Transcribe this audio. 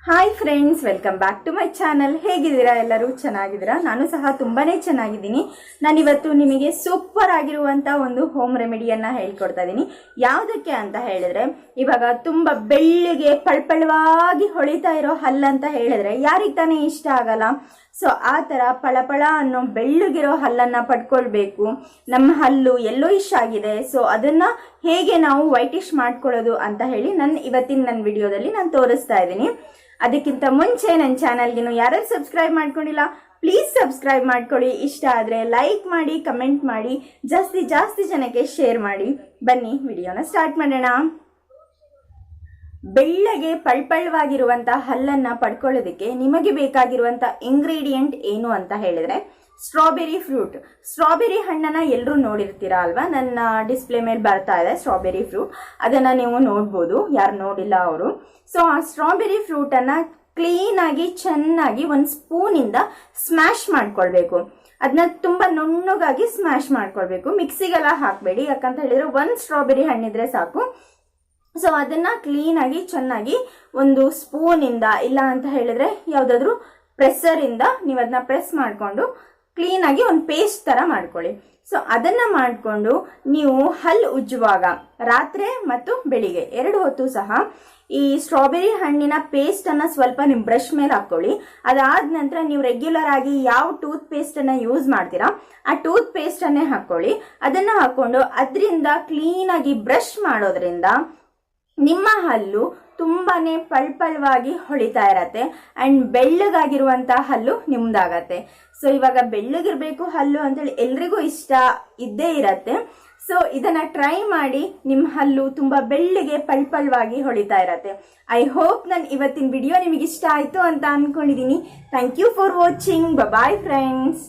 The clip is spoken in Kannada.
Hi friends, welcome back to my channel. ಹೇಗಿದ್ದೀರಾ? ಎಲ್ಲರೂ ಚೆನ್ನಾಗಿದ್ದೀರಾ? ನಾನು ಸಹ ತುಂಬಾನೇ ಚೆನ್ನಾಗಿದ್ದೀನಿ. ನಾನಿವತ್ತು ನಿಮಗೆ ಸೂಪರ್ ಆಗಿರುವಂತ ಒಂದು ಹೋಮ್ ರೆಮಿಡಿಯನ್ನ ಹೇಳ್ಕೊಡ್ತಾ ಇದ್ದೀನಿ. ಯಾವುದಕ್ಕೆ ಅಂತ ಹೇಳಿದ್ರೆ, ಇವಾಗ ತುಂಬಾ ಬೆಳ್ಳಿಗೆ ಪಳ್ಪಳವಾಗಿ ಹೊಳಿತಾ ಇರೋ ಹಲ್ಲಂತ ಹೇಳಿದ್ರೆ ಯಾರಿಗೆ ತಾನೇ ಇಷ್ಟ ಆಗಲ್ಲ? ಸೊ ಆ ತರ ಪಳಪಳ ಅನ್ನೋ ಬೆಳ್ಳಗಿರೋ ಹಲ್ಲನ್ನ ಪಡ್ಕೊಳ್ಬೇಕು. ನಮ್ಮ ಹಲ್ಲು ಯೆಲ್ಲೋಯಿಶ್ ಆಗಿದೆ, ಸೊ ಅದನ್ನ ಹೇಗೆ ನಾವು ವೈಟಿಶ್ ಮಾಡ್ಕೊಳ್ಳೋದು ಅಂತ ಹೇಳಿ ಇವತ್ತಿನ ವಿಡಿಯೋದಲ್ಲಿ ನಾನು ತೋರಿಸ್ತಾ ಇದ್ದೀನಿ. ಅದಕ್ಕಿಂತ ಮುಂಚೆ ನನ್ನ ಚಾನಲ್ಗೆ ಯಾರು ಸಬ್ಸ್ಕ್ರೈಬ್ ಮಾಡ್ಕೊಂಡಿಲ್ಲ, ಪ್ಲೀಸ್ ಸಬ್ಸ್ಕ್ರೈಬ್ ಮಾಡ್ಕೊಳ್ಳಿ. ಇಷ್ಟ ಆದ್ರೆ ಲೈಕ್ ಮಾಡಿ, ಕಮೆಂಟ್ ಮಾಡಿ, ಜಾಸ್ತಿ ಜನಕ್ಕೆ ಶೇರ್ ಮಾಡಿ. ಬನ್ನಿ ವಿಡಿಯೋನ ಸ್ಟಾರ್ಟ್ ಮಾಡೋಣ. ಬೆಳ್ಳಗೆ ಪಳ್ಪಳ್ವಾಗಿರುವಂತ ಹಲ್ಲನ್ನ ಪಡ್ಕೊಳ್ಳೋದಕ್ಕೆ ನಿಮಗೆ ಬೇಕಾಗಿರುವಂತ ಇಂಗ್ರೀಡಿಯೆಂಟ್ ಏನು ಅಂತ ಹೇಳಿದ್ರೆ, ಸ್ಟ್ರಾಬೆರಿ ಫ್ರೂಟ್. ಸ್ಟ್ರಾಬೆರಿ ಹಣ್ಣನ್ನ ಎಲ್ಲರೂ ನೋಡಿರ್ತೀರಾ ಅಲ್ವಾ? ನನ್ನ ಡಿಸ್ಪ್ಲೇ ಮೇಲೆ ಬರ್ತಾ ಇದೆ ಸ್ಟ್ರಾಬೆರಿ ಫ್ರೂಟ್, ಅದನ್ನ ನೀವು ನೋಡ್ಬೋದು, ಯಾರು ನೋಡಿಲ್ಲ ಅವರು. ಸೊ ಆ ಸ್ಟ್ರಾಬೆರಿ ಫ್ರೂಟ್ ಅನ್ನ ಕ್ಲೀನ್ ಆಗಿ ಚೆನ್ನಾಗಿ ಒಂದು ಸ್ಪೂನ್ ಇಂದ ಸ್ಮ್ಯಾಶ್ ಮಾಡ್ಕೊಳ್ಬೇಕು. ಅದನ್ನ ತುಂಬಾ ನುಣ್ಣಗಾಗಿ ಸ್ಮ್ಯಾಶ್ ಮಾಡ್ಕೊಳ್ಬೇಕು. ಮಿಕ್ಸಿಗೆಲ್ಲ ಹಾಕ್ಬೇಡಿ, ಯಾಕಂತ ಹೇಳಿದ್ರೆ ಒಂದು ಸ್ಟ್ರಾಬೆರಿ ಹಣ್ಣಿದ್ರೆ ಸಾಕು. ಸೊ ಅದನ್ನ ಕ್ಲೀನ್ ಆಗಿ ಚೆನ್ನಾಗಿ ಒಂದು ಸ್ಪೂನ್ ಇಂದ, ಇಲ್ಲ ಅಂತ ಹೇಳಿದ್ರೆ ಯಾವ್ದಾದ್ರು ಪ್ರೆಸ್ಸರ್ ಇಂದ ನೀವು ಅದನ್ನ ಪ್ರೆಸ್ ಮಾಡ್ಕೊಂಡು ಕ್ಲೀನ್ ಆಗಿ ಒಂದು ಪೇಸ್ಟ್ ತರ ಮಾಡ್ಕೊಳ್ಳಿ. ಸೊ ಅದನ್ನ ಮಾಡ್ಕೊಂಡು ನೀವು ಹಲ್ಲು ಉಜ್ಜುವಾಗ ರಾತ್ರಿ ಮತ್ತು ಬೆಳಿಗ್ಗೆ 2 ಹೊತ್ತು ಸಹ ಈ ಸ್ಟ್ರಾಬೆರಿ ಹಣ್ಣಿನ ಪೇಸ್ಟ್ ಅನ್ನ ಸ್ವಲ್ಪ ನಿಮ್ ಬ್ರಷ್ ಮೇಲೆ ಹಾಕೊಳ್ಳಿ. ಅದಾದ ನಂತರ ನೀವು ರೆಗ್ಯುಲರ್ ಆಗಿ ಯಾವ ಟೂತ್ ಪೇಸ್ಟ್ ಅನ್ನ ಯೂಸ್ ಮಾಡ್ತೀರಾ ಆ ಟೂತ್ ಪೇಸ್ಟ್ ಅನ್ನೇ ಹಾಕೊಳ್ಳಿ. ಅದನ್ನ ಹಾಕೊಂಡು ಅದರಿಂದ ಕ್ಲೀನ್ ಆಗಿ ಬ್ರಷ್ ಮಾಡೋದ್ರಿಂದ ನಿಮ್ಮ ಹಲ್ಲು ತುಂಬಾನೇ ಪಳ್ಪಳವಾಗಿ ಹೊಳಿತಾ ಇರತ್ತೆ ಅಂಡ್ ಬೆಳ್ಳಗಾಗಿರುವಂತ ಹಲ್ಲು ನಿಮ್ದಾಗತ್ತೆ. ಸೊ ಇವಾಗ ಬೆಳ್ಳಗಿರ್ಬೇಕು ಹಲ್ಲು ಅಂತೇಳಿ ಎಲ್ರಿಗೂ ಇಷ್ಟ ಇದ್ದೇ ಇರತ್ತೆ. ಸೊ ಇದನ್ನ ಟ್ರೈ ಮಾಡಿ, ನಿಮ್ಮ ಹಲ್ಲು ತುಂಬಾ ಬೆಳ್ಳಗೆ ಪಳ್ಪಳವಾಗಿ ಹೊಳಿತಾ ಇರತ್ತೆ. ಐ ಹೋಪ್ ನನ್ನ ಇವತ್ತಿನ ವಿಡಿಯೋ ನಿಮಗೆ ಇಷ್ಟ ಆಯ್ತು ಅಂತ ಅನ್ಕೊಂಡಿದೀನಿ. Thank you for watching. Bye friends.